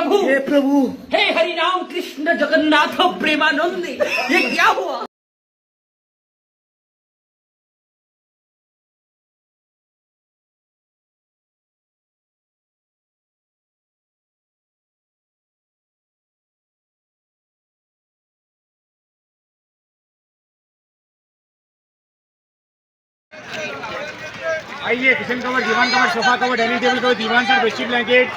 प्रभु, हे प्रभु, हे हरि राम कृष्ण जगन्नाथ प्रेमानंद, ये क्या हुआ? आइए किचन कवर, दीवान cover, sofa cover, dining table cover, दीवान सेट, बेडशीट, ब्लैंकेट।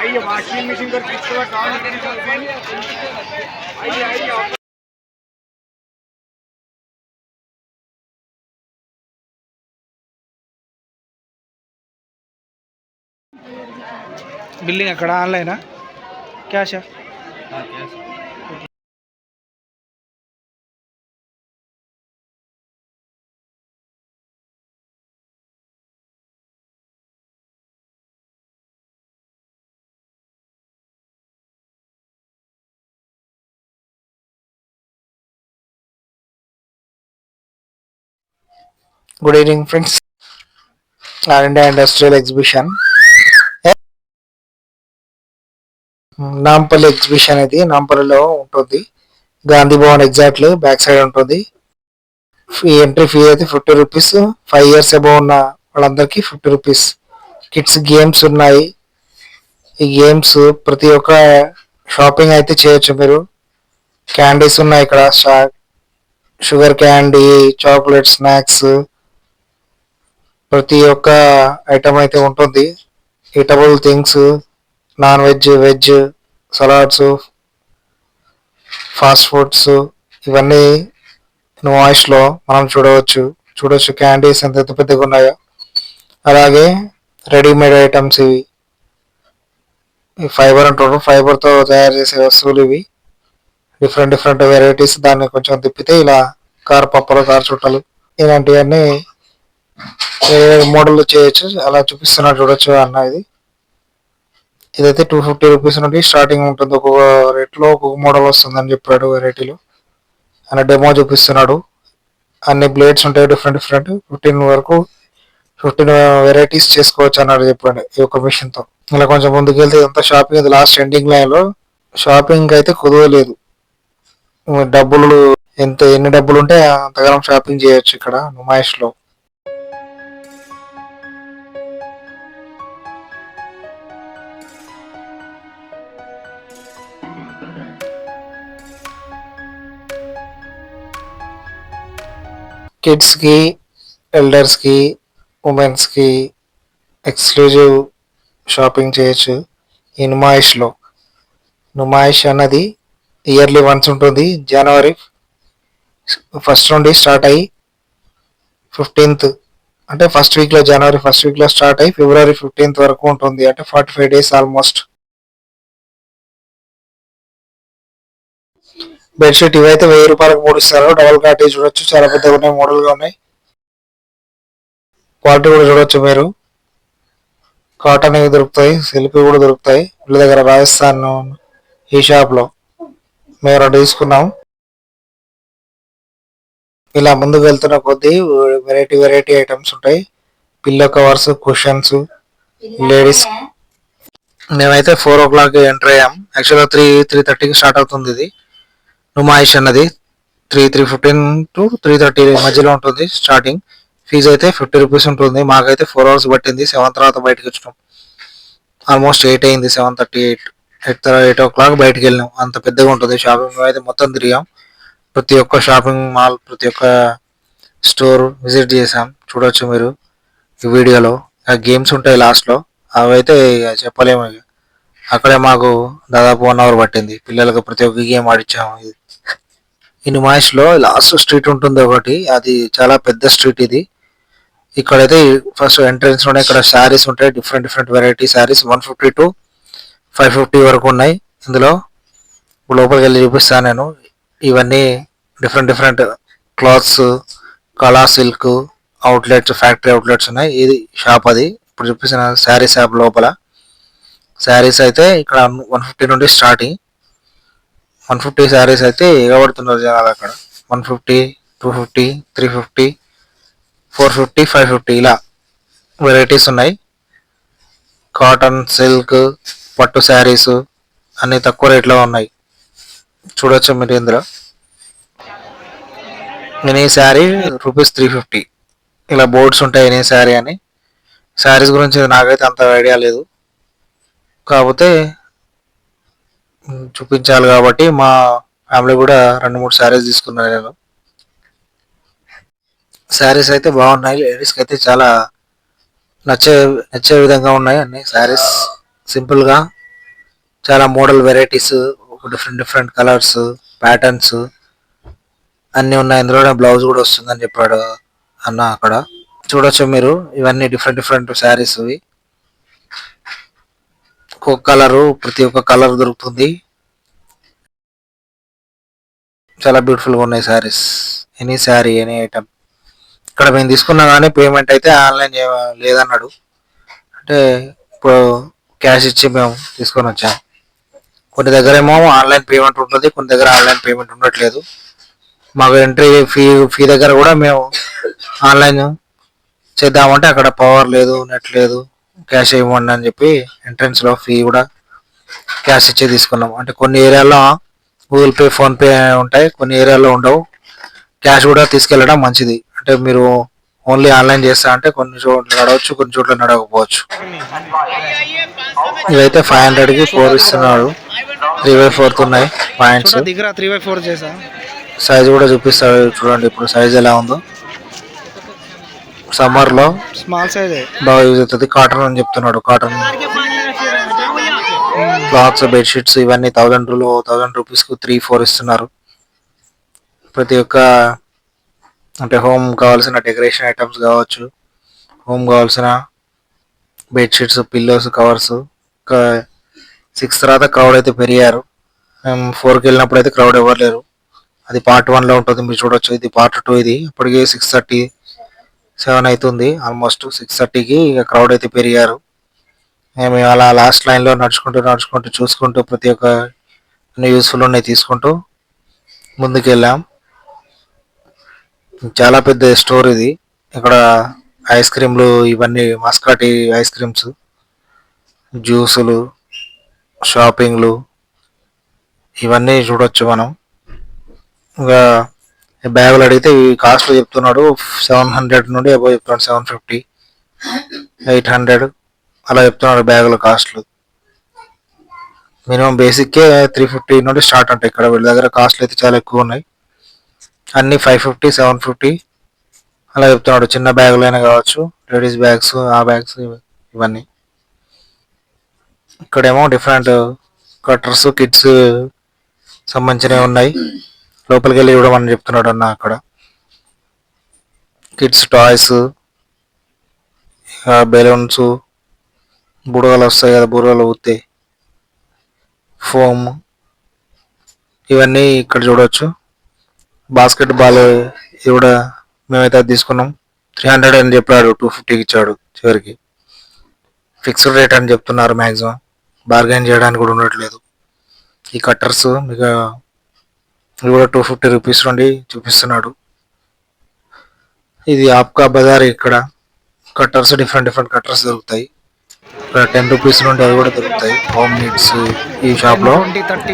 आइए washing machine cover, fridge cover, towel, आइए आइए। బిల్లింగ్ అక్కడ ఆన్లైనా క్యాషా? Good evening friends. All India industrial exhibition, Nampally exhibition ఇది నాంపల్లిలో ఉంటుంది. Gandhi Bhavan exactly back side ఉంటుంది. ఎంట్రీ ఫీ అయితే 50 రూపీస్. 5 years అబౌవ్ ఉన్న వాళ్ళందరికీ 50 రూపీస్. కిడ్స్ గేమ్స్ ఉన్నాయి. ఈ గేమ్స్ ప్రతి ఒక్క షాపింగ్ అయితే చేయొచ్చు మీరు. క్యాండీస్ ఉన్నాయి ఇక్కడ, షుగర్ క్యాండీ, చాక్లెట్, స్నాక్స్, ప్రతి ఒక్క ఐటమ్ అయితే ఉంటుంది. Eatable things, non veg, veg, salads, fast foods, ఇవన్నీ వాయిస్లో మనం చూడవచ్చు. క్యాండీస్ ఎంత పెద్దగా ఉన్నాయో. అలాగే రెడీమేడ్ ఐటమ్స్ ఇవి ఫైబర్ అంటారు, ఫైబర్తో తయారు చేసే వస్తువులు ఇవి. Different varieties. దాన్ని కొంచెం తిప్పితే ఇలా కార్ పప్పలు, కార్ చుట్టలు, ఇలాంటివన్నీ మోడల్ చేయొచ్చు. అలా చూపిస్తున్నారు, చూడొచ్చు అన్న. ఇదైతే 250 రూపీస్ నుండి స్టార్టింగ్ ఉంటుంది. ఒక్కొక్క రేట్లో ఒక్కొక్క మోడల్ వస్తుందని చెప్పాడు. వెరైటీలు ఆయన డెమో చూపిస్తున్నాడు. అన్ని బ్లేడ్స్ ఉంటాయి, డిఫరెంట్ 15 వెరైటీస్ చేసుకోవచ్చు అన్నాడు చెప్పాడు ఈ యొక్క మిషన్ తో. ఇలా కొంచెం ముందుకు వెళ్తే ఇదంతా షాపింగ్. ఇది లాస్ట్ ఎండింగ్ లైన్ లో. షాపింగ్ అయితే కుదవలేదు. ఎన్ని డబ్బులు ఉంటే అంతగానం షాపింగ్ చేయొచ్చు ఇక్కడ నుమాయిష్ లో. కిడ్స్ కి, ఎల్డర్స్ కి, ఉమెన్స్ కి ఎక్స్క్లూజివ్ షాపింగ్ చేయొచ్చు ఈ నుమాయిష్ లో. నుమాయిష్ అన్నది ఇయర్లీ వన్స్ ఉంటుంది. జనవరి 1st నుండి స్టార్ట్ అయ్యి 15th, అంటే జనవరి ఫస్ట్ వీక్ లో స్టార్ట్ అయ్యి ఫిబ్రవరి 15th వరకు ఉంటుంది. అంటే 45 days ఆల్మోస్ట్. బెడ్షీట్ ఇవైతే 1000 రూపాయలకు 3 ఇస్తారు. డబల్ కాట్ చూడొచ్చు, చాలా పెద్దగా ఉన్నాయి, మోడల్ గా ఉన్నాయి. క్వాలిటీ కూడా చూడొచ్చు మీరు. కాటన్ ఇవి దొరుకుతాయి, సిల్క్ కూడా దొరుకుతాయి. వీళ్ళ దగ్గర రాజస్థాన్ ఈ షాప్ లో మేము తీసుకున్నాం. ఇలా ముందుకు వెళ్తున్న కొద్దీ వెరైటీ ఐటమ్స్ ఉంటాయి. Pillow covers, cushions, ladies. మేమైతే 4 o'clock ఎంటర్ అయ్యాం. యాక్చువల్గా 3:30కి స్టార్ట్ అవుతుంది ఇది నుమాయిష్ అన్నది. 3:15 to 3:30 మధ్యలో ఉంటుంది స్టార్టింగ్. ఫీజు అయితే 50 రూపీస్ ఉంటుంది. మాకైతే 4 hours పట్టింది. 7 తర్వాత బయటకు వచ్చినాం. ఆల్మోస్ట్ 8 అయింది. 7:38, 8 o'clock బయటకు వెళ్ళినాం. అంత పెద్దగా ఉంటుంది షాపింగ్. అయితే మొత్తం తిరిగాం. ప్రతి ఒక్క షాపింగ్ మాల్, ప్రతి ఒక్క స్టోర్ విజిట్ చేసాం. చూడొచ్చు మీరు ఈ వీడియోలో. ఆ గేమ్స్ ఉంటాయి లాస్ట్లో, అవి అయితే చెప్పలేము. అక్కడే మాకు దాదాపు 1 hour పట్టింది. పిల్లలకు ప్రతి ఒక్క గేమ్ ఆడిచ్చాము. ఈ నుమాయిష్లో లాస్ట్ స్ట్రీట్ ఉంటుంది ఒకటి, అది చాలా పెద్ద స్ట్రీట్ ఇది. ఇక్కడైతే ఫస్ట్ ఎంట్రన్స్ లోనే ఇక్కడ శారీస్ ఉంటాయి. డిఫరెంట్ వెరైటీ శారీస్ 150 to 550 వరకు ఉన్నాయి. ఇందులో లోపలికి వెళ్ళి చూపిస్తాను నేను. ఇవన్నీ డిఫరెంట్ క్లాత్స్, కళా సిల్క్ అవుట్లెట్స్, ఫ్యాక్టరీ అవుట్లెట్స్ ఉన్నాయి. ఇది షాప్. అది ఇప్పుడు చూపిస్తున్న శారీ షాప్ లోపల. శారీస్ అయితే ఇక్కడ 150 నుండి స్టార్టింగ్. 150 శారీస్ అయితే ఎగబడుతున్నారు జనాలు అక్కడ. 150, 250, 350, 450, 550 ఇలా వెరైటీస్ ఉన్నాయి. కాటన్, సిల్క్, పట్టు శారీస్, అన్ని తక్కువ రేట్లో ఉన్నాయి. చూడొచ్చు మీరు ఇందులో. Any sari rupees 350. ఇలా బోర్డ్స్ ఉంటాయి ఎనీ శారీ అని. శారీస్ గురించి నాకైతే అంత ఐడియా లేదు, కాకపోతే చూపించాలి కాబట్టి మా ఫ్యామిలీ కూడా 2-3 శారీస్ తీసుకున్నాను నేను. శారీస్ అయితే బాగున్నాయి, లేడీస్కి అయితే చాలా నచ్చే నచ్చే విధంగా ఉన్నాయి అన్ని శారీస్. సింపుల్గా చాలా model varieties, different different colours, patterns అన్నీ ఉన్నాయి. ఇందులోనే బ్లౌజ్ కూడా వస్తుందని చెప్పాడు అన్న అక్కడ. చూడొచ్చు మీరు, ఇవన్నీ డిఫరెంట్ డిఫరెంట్ శారీస్. ఇవి ఒక్కొక్క కలరు, ప్రతి ఒక్క కలర్ దొరుకుతుంది. చాలా బ్యూటిఫుల్గా ఉన్నాయి saris. Any sari, any item. ఇక్కడ మేము తీసుకున్నా కానీ పేమెంట్ అయితే ఆన్లైన్ లేదన్నాడు. అంటే ఇప్పుడు క్యాష్ ఇచ్చి మేము తీసుకొని వచ్చాము. కొన్ని దగ్గర ఏమో ఆన్లైన్ పేమెంట్ ఉంటుంది, కొన్ని దగ్గర ఆన్లైన్ పేమెంట్ ఉండట్లేదు. మాకు ఎంట్రీ ఫీ దగ్గర కూడా మేము ఆన్లైన్ చేద్దామంటే అక్కడ పవర్ లేదు, నెట్ లేదు, క్యాష్ ఇవ్వండి అని చెప్పి ఎంట్రన్స్లో ఫీ కూడా క్యాష్ ఇచ్చే తీసుకున్నాం. అంటే కొన్ని ఏరియాలో గూగుల్ పే, ఫోన్పే ఉంటాయి, కొన్ని ఏరియాలో ఉండవు. క్యాష్ కూడా తీసుకెళ్ళడం మంచిది. అంటే మీరు ఓన్లీ ఆన్లైన్ చేస్తా అంటే కొన్ని చోట్ల నడవచ్చు, కొన్ని చోట్ల నడవకపోవచ్చు. ఇవైతే 500కి 4 ఇస్తున్నాడు. 3/4 ఉన్నాయి పాయింట్స్. 3/4 చేసా. సైజ్ కూడా చూపిస్తాడు చూడండి ఇప్పుడు సైజ్ ఎలా ఉందో. సమ్మర్ లో స్మాల్ సైజ్ బాగా యూజ్ అవుతుంది. కాటన్ అని చెప్తున్నాడు. కాటన్ క్లాత్స్, బెడ్షీట్స్ ఇవన్నీ 1000 రూపీస్కు 3-4 ఇస్తున్నారు. ప్రతి ఒక్క అంటే హోమ్ కావాల్సిన డెకరేషన్ ఐటమ్స్ కావచ్చు, హోమ్ కావాల్సిన బెడ్షీట్స్, పిల్లోస్, కవర్స్. 6 తర్వాత క్రౌడ్ అయితే పెరిగారు. మేము 4కి వెళ్ళినప్పుడు అయితే క్రౌడ్ ఎవరు లేరు. అది పార్ట్ 1లో ఉంటుంది, మీరు చూడొచ్చు. ఇది పార్ట్ 2. ఇది ఇప్పటికి 6:37 అవుతుంది. ఆల్మోస్ట్ 6:30కి ఇక క్రౌడ్ అయితే పెరిగారు. మేము అలా లాస్ట్ లైన్లో నడుచుకుంటూ చూసుకుంటూ ప్రతి ఒక్క యూస్ఫుల్ ఉన్నాయి తీసుకుంటూ ముందుకు వెళ్ళాం. చాలా పెద్ద స్టోర్ ఇది. ఇక్కడ ఐస్ క్రీమ్లు, ఇవన్నీ మస్కాటి ఐస్ క్రీమ్స్, జ్యూసులు, షాపింగ్లు ఇవన్నీ చూడొచ్చు మనం. ఇంకా బ్యాగులు అడిగితే ఈ కాస్ట్లు చెప్తున్నాడు. 700 నుండి అబౌవ్ చెప్తున్నాడు. 750, 800 అలా చెప్తున్నాడు బ్యాగుల కాస్ట్లు. మినిమం బేసిక్కే 350 నుండి స్టార్ట్ ఉంటాయి. ఇక్కడ వీళ్ళ దగ్గర కాస్ట్లు అయితే చాలా ఎక్కువ ఉన్నాయి. అన్ని 550, 750 అలా చెప్తున్నాడు. చిన్న బ్యాగులైనా కావచ్చు, లేడీస్ బ్యాగ్స్, ఆ బ్యాగ్స్ ఇవన్నీ. ఇక్కడేమో డిఫరెంట్ కట్టర్స్, కిడ్స్ సంబంధించినవి ఉన్నాయి. లోపలికి వెళ్ళి చూడమని చెప్తున్నాడు అన్న అక్కడ. కిడ్స్ టాయ్స్, బెలూన్స్, బుడగలు వస్తాయి కదా, బుడగలు ఊతే, ఫోమ్ ఇవన్నీ ఇక్కడ చూడవచ్చు. బాస్కెట్ బాల్ ఇది కూడా మేమైతే అది తీసుకున్నాం. 300 అని చెప్పాడు, 250కి ఇచ్చాడు చివరికి. ఫిక్స్డ్ రేట్ అని చెప్తున్నారు. మ్యాక్సిమం బార్గెన్ చేయడానికి కూడా ఉండట్లేదు. ఈ కట్టర్స్ మీకు ఇవి కూడా 250 రూపీస్ నుండి చూపిస్తున్నాడు. ఇది ఆప్కా బజార్. ఇక్కడ కట్టర్స్ డిఫరెంట్ డిఫరెంట్ కట్టర్స్ దొరుకుతాయి. ఇక్కడ 10 రూపీస్ నుండి అవి కూడా దొరుకుతాయి. హోమ్ నీడ్స్ ఈ షాప్లో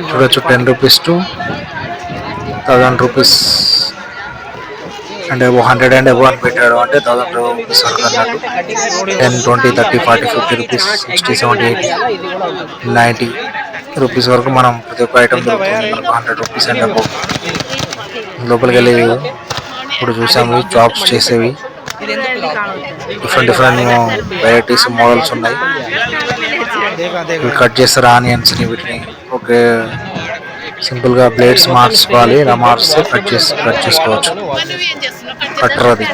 చూడొచ్చు. 10 రూపీస్ టు 1000 రూపీస్ అంటే 100 అండ్ అబౌవ్ అని పెట్టాడు. అంటే 1000 రూపీస్ వరకు అన్నట్టు. 10, 20, 30, 40, 50 రూపీస్, 60, 70, 80, 90 రూపీస్ వరకు మనం ప్రతి ఒక్క ఐటమ్ దొరుకుతుంది. 100 రూపీస్ అండ్ అబౌవ్. లోపలికి వెళ్ళి ఇప్పుడు చూసాము జాబ్స్ చేసేవి. డిఫరెంట్ డిఫరెంట్ వెరైటీస్, మోడల్స్ ఉన్నాయి. కట్ చేస్తారు ఆనియన్స్ని, వీటిని ఓకే సింపుల్గా బ్లేడ్స్ మార్చుకోవాలి. ఇలా మార్చితే కట్ చేసుకోవచ్చు. కట్టర్ అది.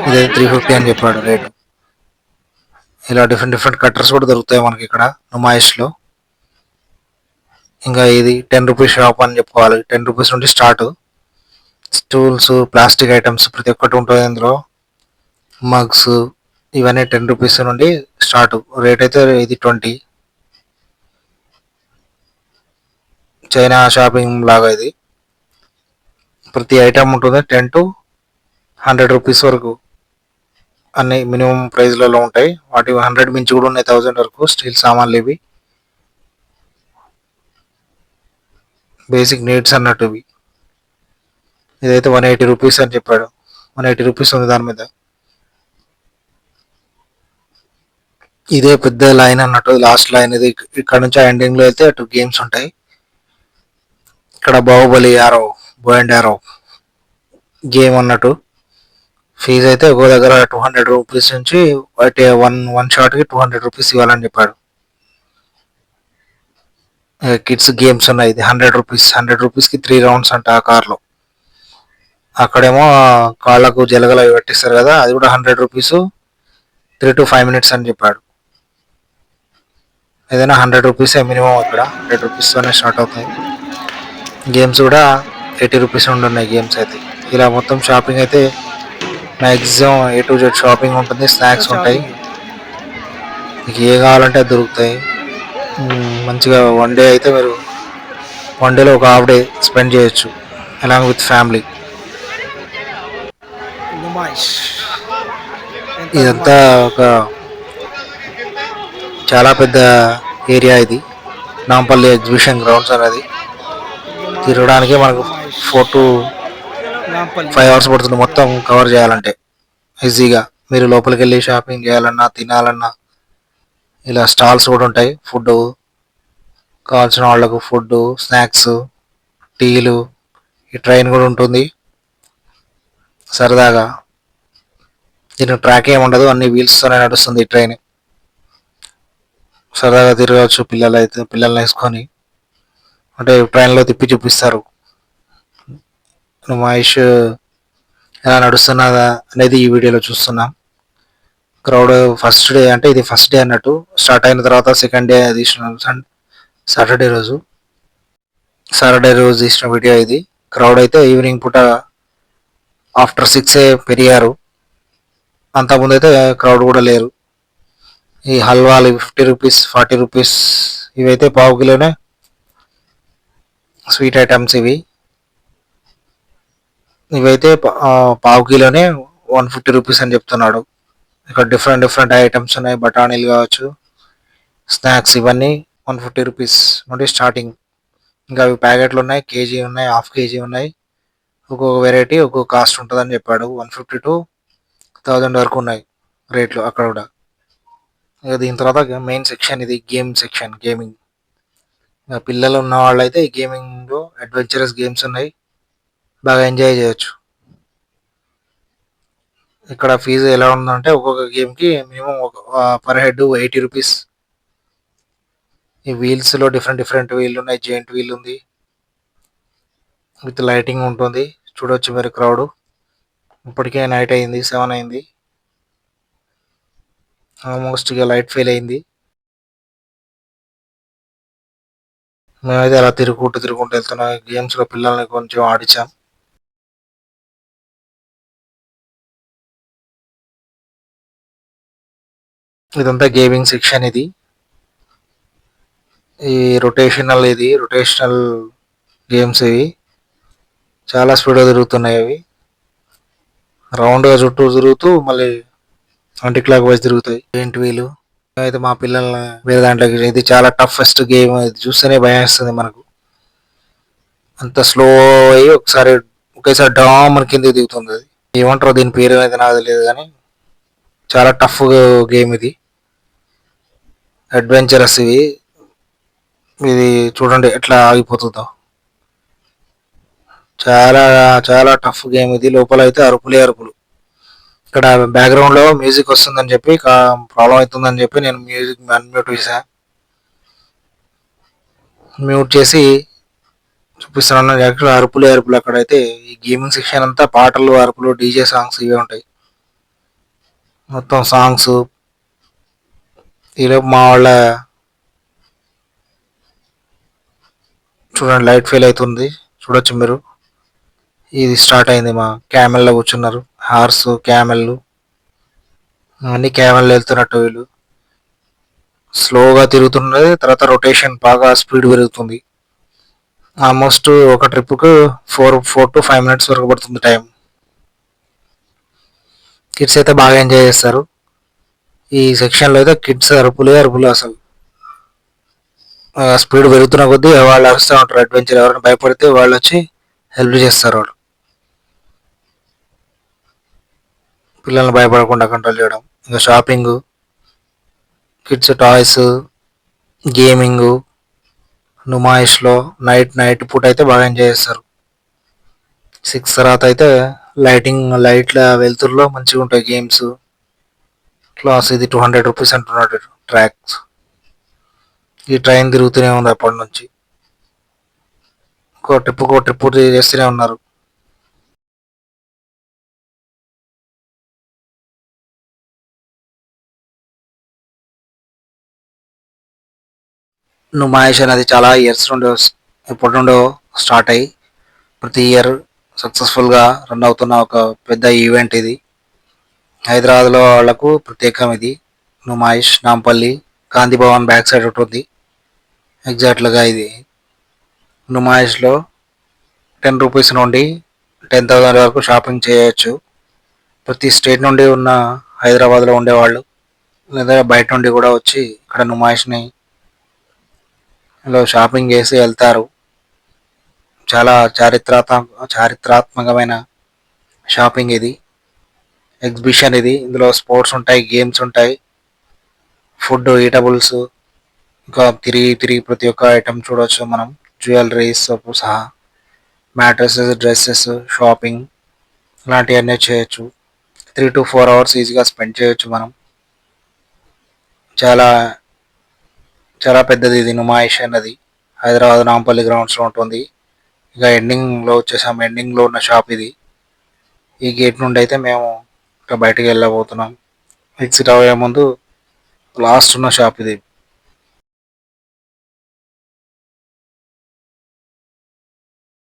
ఇదే 350 అని చెప్పాడు రేటు. ఇలా డిఫరెంట్ డిఫరెంట్ కట్టర్స్ కూడా దొరుకుతాయి మనకి ఇక్కడ నుమాయిష్లో. ఇంకా ఇది 10 రూపీస్ షాప్ అని చెప్పుకోవాలి. 10 రూపీస్ నుండి స్టార్ట్. స్టూల్స్, ప్లాస్టిక్ ఐటమ్స్ ప్రతి ఒక్కటి ఉంటుంది ఇందులో. మగ్స్ ఇవన్నీ 10 రూపీస్ నుండి స్టార్ట్. రేట్ అయితే ఇది 20. చైనా షాపింగ్ లాగా ఇది. ప్రతి ఐటమ్ ఉంటుంది 10 to 100 రూపీస్ వరకు. అన్ని మినిమం ప్రైస్లలో ఉంటాయి. వాటి 100 మించి కూడా ఉన్నాయి, 1000 వరకు స్టీల్ సామాన్లు ఇవి. బేసిక్ నీడ్స్ అన్నట్టు ఇవి. ఇదైతే 180 రూపీస్ అని చెప్పాడు. 180 రూపీస్ ఉంది దాని మీద. ఇదే పెద్ద లైన్ అన్నట్టు, లాస్ట్ లైన్ ఇది. ఇక్కడ నుంచి ఎండింగ్ లో అయితే అటు గేమ్స్ ఉంటాయి. ఇక్కడ బాహుబలి యారో, బో అండ్ యారో గేమ్ అన్నట్టు. ఫీజు అయితే ఒక దగ్గర 200 రూపీస్ నుంచి వన్ షాట్ కి 200 రూపీస్ ఇవ్వాలని చెప్పాడు. కిడ్స్ గేమ్స్ ఉన్నాయి. ఇది 100 రూపీస్ కి 3 రౌండ్స్ అంట ఆ కార్లో. అక్కడేమో కాళ్ళకు జలగలు అవి పెట్టిస్తారు కదా, అది కూడా 100 రూపీస్, 3 to 5 minutes అని చెప్పాడు. ఏదైనా 100 రూపీస్ మినిమం, ఇక్కడ 100 రూపీస్తోనే స్టార్ట్ అవుతాయి. గేమ్స్ కూడా 80 రూపీస్ ఉంటున్నాయి గేమ్స్ అయితే. ఇలా మొత్తం షాపింగ్ అయితే maximum A to Z shopping ఉంటుంది. స్నాక్స్ ఉంటాయి, మీకు ఏ కావాలంటే అది దొరుకుతాయి. మంచిగా వన్ డే అయితే మీరు వన్ డేలో ఒక హాఫ్ డే స్పెండ్ చేయొచ్చు అలాంగ్ విత్ ఫ్యామిలీ. ఇదంతా ఒక చాలా పెద్ద ఏరియా ఇది, నాంపల్లి ఎగ్జిబిషన్ గ్రౌండ్స్ అనేది. తిరగడానికి మనకు 4 to 5 hours పడుతుంది మొత్తం కవర్ చేయాలంటే ఈజీగా. మీరు లోపలికి వెళ్ళి షాపింగ్ చేయాలన్నా, తినాలన్నా ఇలా స్టాల్స్ కూడా ఉంటాయి. ఫుడ్ కావాల్సిన వాళ్ళకు ఫుడ్, స్నాక్స్, టీలు. ఈ ట్రైన్ కూడా ఉంటుంది సరదాగా. దీనికి ట్రాక్ ఏమి ఉండదు, అన్ని వీల్స్తోనే నడుస్తుంది ఈ ట్రైన్. సరదాగా తిరగవచ్చు పిల్లల్ని వేసుకొని. అంటే ట్రైన్లో తిప్పి చూపిస్తారు మహేష్ ఎలా నడుస్తున్నదా అనేది ఈ వీడియోలో చూస్తున్నాం. క్రౌడ్ ఫస్ట్ డే అంటే ఇది ఫస్ట్ డే అన్నట్టు. స్టార్ట్ అయిన తర్వాత సెకండ్ డే తీసిన సాటర్డే రోజు తీసిన వీడియో ఇది. క్రౌడ్ అయితే ఈవినింగ్ పూట ఆఫ్టర్ 6 పెరిగారు. అంతకుముందు అయితే క్రౌడ్ కూడా లేరు. ఈ హల్వాలు 50 రూపీస్, 40 రూపీస్ ఇవైతే పావు కిలోనే స్వీట్ ఐటమ్స్ ఇవైతే పావు కిలోనే 150 రూపీస్ అని చెప్తున్నాడు. ఇక్కడ డిఫరెంట్ ఐటమ్స్ ఉన్నాయి. బఠానీలు కావచ్చు, స్నాక్స్, ఇవన్నీ 150 రూపీస్ నుండి స్టార్టింగ్. ఇంకా అవి ప్యాకెట్లు ఉన్నాయి, కేజీ ఉన్నాయి, హాఫ్ కేజీ ఉన్నాయి. ఒక్కొక్క వెరైటీ ఒక్కొక్క కాస్ట్ ఉంటుందని చెప్పాడు. 150 to 1000 వరకు ఉన్నాయి రేట్లు అక్కడ కూడా. ఇక దీని తర్వాత మెయిన్ సెక్షన్ ఇది, గేమ్ సెక్షన్, గేమింగ్. ఇంకా పిల్లలు ఉన్న వాళ్ళు అయితే ఈ గేమింగ్లో అడ్వెంచరస్ గేమ్స్ ఉన్నాయి, బాగా ఎంజాయ్ చేయొచ్చు. ఇక్కడ ఫీజు ఎలా ఉందంటే ఒక్కొక్క గేమ్కి మినిమం పర్ హెడ్ 80 రూపీస్. ఈ వీల్స్లో డిఫరెంట్ వీల్ ఉన్నాయి. జెయింట్ వీల్ ఉంది విత్ లైటింగ్ ఉంటుంది. చూడొచ్చు మీరు క్రౌడ్. ఇప్పటికే నైట్ అయింది, 7 అయింది ఆల్మోస్ట్. ఇక లైట్ ఫెయిల్ అయింది. మేమైతే అలా తిరుగుకుంటూ వెళ్తున్నాం. గేమ్స్లో పిల్లల్ని కొంచెం ఆడించాం. ఇదంతా గేమింగ్ సెక్షన్. ఇది ఈ రొటేషనల్ గేమ్స్. ఇవి చాలా స్పీడ్గా తిరుగుతున్నాయి. అవి రౌండ్గా చుట్టూ తిరుగుతూ మళ్ళీ యాంటీ క్లాక్ వైజ్ తిరుగుతాయి. జెయింట్ వీలు అయితే మా పిల్లల్ని వేరే దాంట్లోకి, ఇది చాలా టఫెస్ట్ గేమ్. ఇది చూస్తేనే భయం వేస్తుంది మనకు. అంత స్లో అయ్యి ఒకేసారి డామ్ మన కింద దిగుతుంది. అది ఏమంటారో దీని పేరు అయితే నాకు తెలియదు, కానీ చాలా టఫ్ గేమ్ ఇది. అడ్వెంచరస్ ఇది చూడండి ఎట్లా ఆగిపోతుందో. చాలా చాలా టఫ్ గేమ్ ఇది. లోపల అయితే అరుపులు. ఇక్కడ బ్యాక్గ్రౌండ్ లో మ్యూజిక్ వస్తుందని చెప్పి, ప్రాబ్లం అవుతుందని చెప్పి నేను మ్యూజిక్ మ్యూట్ చేసి చూపిస్తున్నాను. యాక్చువల్ అరుపులు. అక్కడైతే ఈ గేమింగ్ సెక్షన్ అంతా పాటలు, అరుపులు, డీజే సాంగ్స్ ఇవే ఉంటాయి. మొత్తం సాంగ్స్. ఈలోపు మా వాళ్ళ చూడండి లైట్ ఫెయిల్ అవుతుంది, చూడొచ్చు మీరు. ఇది స్టార్ట్ అయింది. మా క్యామెల్లో కూర్చున్నారు. హార్స్, క్యామెల్, అన్ని క్యామెల్ వెళ్తున్నట్టు. వీళ్ళు స్లోగా తిరుగుతున్నది. తర్వాత రొటేషన్ బాగా స్పీడ్ పెరుగుతుంది. ఆల్మోస్ట్ ఒక ట్రిప్కు 4 to 5 minutes వరకు పడుతుంది టైం. కిడ్స్ అయితే బాగా ఎంజాయ్ చేస్తారు. ఈ సెక్షన్లో అయితే కిడ్స్ అరుపులే అరుపులు అసలు. స్పీడ్ పెరుగుతున్న కొద్దీ వాళ్ళు అరుస్తూ ఉంటారు. అడ్వెంచర్ ఎవరైనా భయపడితే వాళ్ళు వచ్చి హెల్ప్ చేస్తారు. వాళ్ళు పిల్లల్ని భయపడకుండా కంట్రోల్ చేయడం. ఇంకా షాపింగ్, కిడ్స్ టాయ్స్, గేమింగ్, నుమాయిష్లో నైట్ పూట అయితే బాగా ఎంజాయ్ చేస్తారు. 6 తర్వాత అయితే లైట్ల వెలుతురులో మంచిగా ఉంటాయి గేమ్స్. క్లాస్ ఇది 200 రూపీస్ అంటున్నాడు ట్రాక్స్. ఈ ట్రైన్ తిరుగుతూనే ఉంది అప్పటి నుంచి. ఇంకో ట్రిప్ చేస్తూనే ఉన్నారు. నుమాయిష్ అనేది చాలా ఇయర్స్ నుండి ఎప్పటి నుండో స్టార్ట్ అయ్యి ప్రతి ఇయర్ సక్సెస్ఫుల్గా రన్ అవుతున్న ఒక పెద్ద ఈవెంట్ ఇది. హైదరాబాద్లో వాళ్లకు ప్రత్యేకం ఇది. నుమాయిష్ నాంపల్లి గాంధీ భవన్ బ్యాక్ సైడ్ ఉంటుంది ఎగ్జాక్ట్గా. ఇది నుమాయిష్లో 10 రూపీస్ నుండి 10,000 వరకు షాపింగ్ చేయొచ్చు. ప్రతి స్టేట్ నుండి ఉన్న హైదరాబాద్లో ఉండేవాళ్ళు లేదా బయట నుండి కూడా వచ్చి ఇక్కడ నుమాయిష్ని షాపింగ్ చేసి వెళ్తారు. చాలా చారిత్రాత్మకమైన షాపింగ్ ఇది, ఎగ్జిబిషన్ ఇది. ఇందులో స్పోర్ట్స్ ఉంటాయి, గేమ్స్ ఉంటాయి, ఫుడ్, ఈటబుల్స్, ఇంకా తిరిగి ప్రతి ఒక్క ఐటమ్ చూడవచ్చు మనం. జ్యువెలరీస్ సహా, మ్యాట్రసెస్, డ్రెస్సెస్, షాపింగ్ ఇలాంటివన్నీ చేయొచ్చు. 3 to 4 అవర్స్ ఈజీగా స్పెండ్ చేయొచ్చు మనం. చాలా చాలా పెద్దది ఇది నుమాయిష్ అన్నది. హైదరాబాద్ నాంపల్లి గ్రౌండ్స్లో ఉంటుంది. ఇక ఎండింగ్లో వచ్చేసాం. ఎండింగ్లో ఉన్న షాప్ ఇది. ఈ గేట్ నుండి అయితే మేము ఇంకా బయటికి వెళ్ళబోతున్నాం. ఎగ్జిట్ అయ్యే ముందు లాస్ట్ ఉన్న షాప్ ఇది.